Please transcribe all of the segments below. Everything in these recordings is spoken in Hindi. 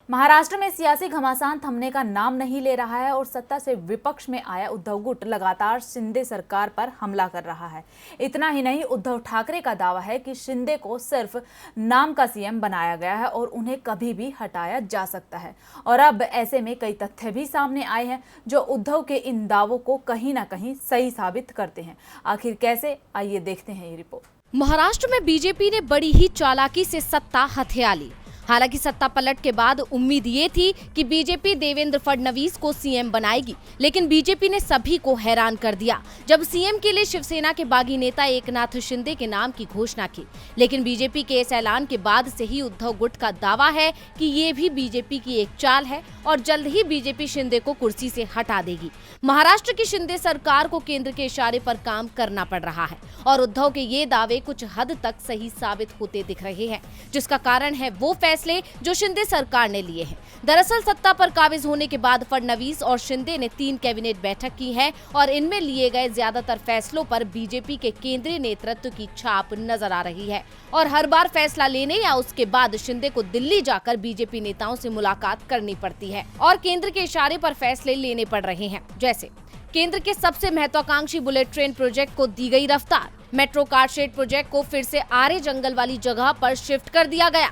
महाराष्ट्र में सियासी घमासान थमने का नाम नहीं ले रहा है और सत्ता से विपक्ष में आया उद्धव गुट लगातार शिंदे सरकार पर हमला कर रहा है। इतना ही नहीं, उद्धव ठाकरे का दावा है कि शिंदे को सिर्फ नाम का सीएम बनाया गया है और उन्हें कभी भी हटाया जा सकता है। और अब ऐसे में कई तथ्य भी सामने आए हैं जो उद्धव के इन दावों को कहीं ना कहीं सही साबित करते हैं। आखिर कैसे, आइए देखते हैं ये रिपोर्ट। महाराष्ट्र में बीजेपी ने बड़ी ही चालाकी से सत्ता हथिया ली। हालांकि सत्ता पलट के बाद उम्मीद ये थी कि बीजेपी देवेंद्र फडणवीस को सीएम बनाएगी, लेकिन बीजेपी ने सभी को हैरान कर दिया जब सीएम के लिए शिवसेना के बागी नेता एकनाथ शिंदे के नाम की घोषणा की। लेकिन बीजेपी के इस ऐलान के बाद से ही उद्धव गुट का दावा है कि ये भी बीजेपी की एक चाल है और जल्द ही बीजेपी शिंदे को कुर्सी से हटा देगी। महाराष्ट्र की शिंदे सरकार को केंद्र के इशारे पर काम करना पड़ रहा है और उद्धव के ये दावे कुछ हद तक सही साबित होते दिख रहे हैं, जिसका कारण है वो फैसले जो शिंदे सरकार ने लिए हैं। दरअसल सत्ता पर काबिज होने के बाद फडणवीस और शिंदे ने 3 कैबिनेट बैठक की है और इनमें लिए गए ज्यादातर फैसलों पर बीजेपी के केंद्रीय नेतृत्व की छाप नजर आ रही है और हर बार फैसला लेने या उसके बाद शिंदे को दिल्ली जाकर बीजेपी नेताओं से मुलाकात करनी पड़ती है और केंद्र के इशारे पर फैसले लेने पड़ रहे हैं। जैसे केंद्र के सबसे महत्वाकांक्षी बुलेट ट्रेन प्रोजेक्ट को दी गई रफ्तार, मेट्रो कार शेड प्रोजेक्ट को फिर से आरे जंगल वाली जगह पर शिफ्ट कर दिया गया,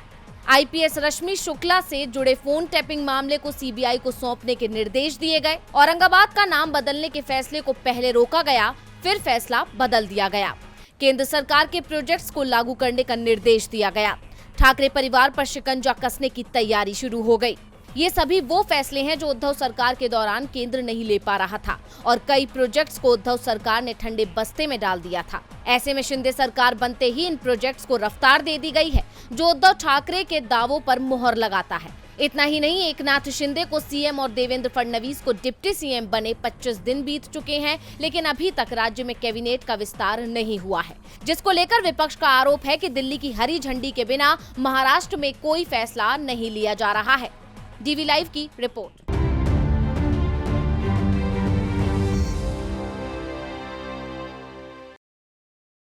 आईपीएस रश्मि शुक्ला से जुड़े फोन टैपिंग मामले को सीबीआई को सौंपने के निर्देश दिए गए, औरंगाबाद का नाम बदलने के फैसले को पहले रोका गया, फिर फैसला बदल दिया गया, केंद्र सरकार के प्रोजेक्ट्स को लागू करने का निर्देश दिया गया, ठाकरे परिवार पर शिकंजा कसने की तैयारी शुरू हो गई। ये सभी वो फैसले हैं जो उद्धव सरकार के दौरान केंद्र नहीं ले पा रहा था और कई प्रोजेक्ट्स को उद्धव सरकार ने ठंडे बस्ते में डाल दिया था। ऐसे में शिंदे सरकार बनते ही इन प्रोजेक्ट्स को रफ्तार दे दी गई है जो उद्धव ठाकरे के दावों पर मुहर लगाता है। इतना ही नहीं, एकनाथ शिंदे को सीएम और देवेंद्र फडणवीस को डिप्टी सीएम बने 25 दिन बीत चुके हैं, लेकिन अभी तक राज्य में कैबिनेट का विस्तार नहीं हुआ है, जिसको लेकर विपक्ष का आरोप है कि दिल्ली की हरी झंडी के बिना महाराष्ट्र में कोई फैसला नहीं लिया जा रहा है। डीवी लाइव की रिपोर्ट।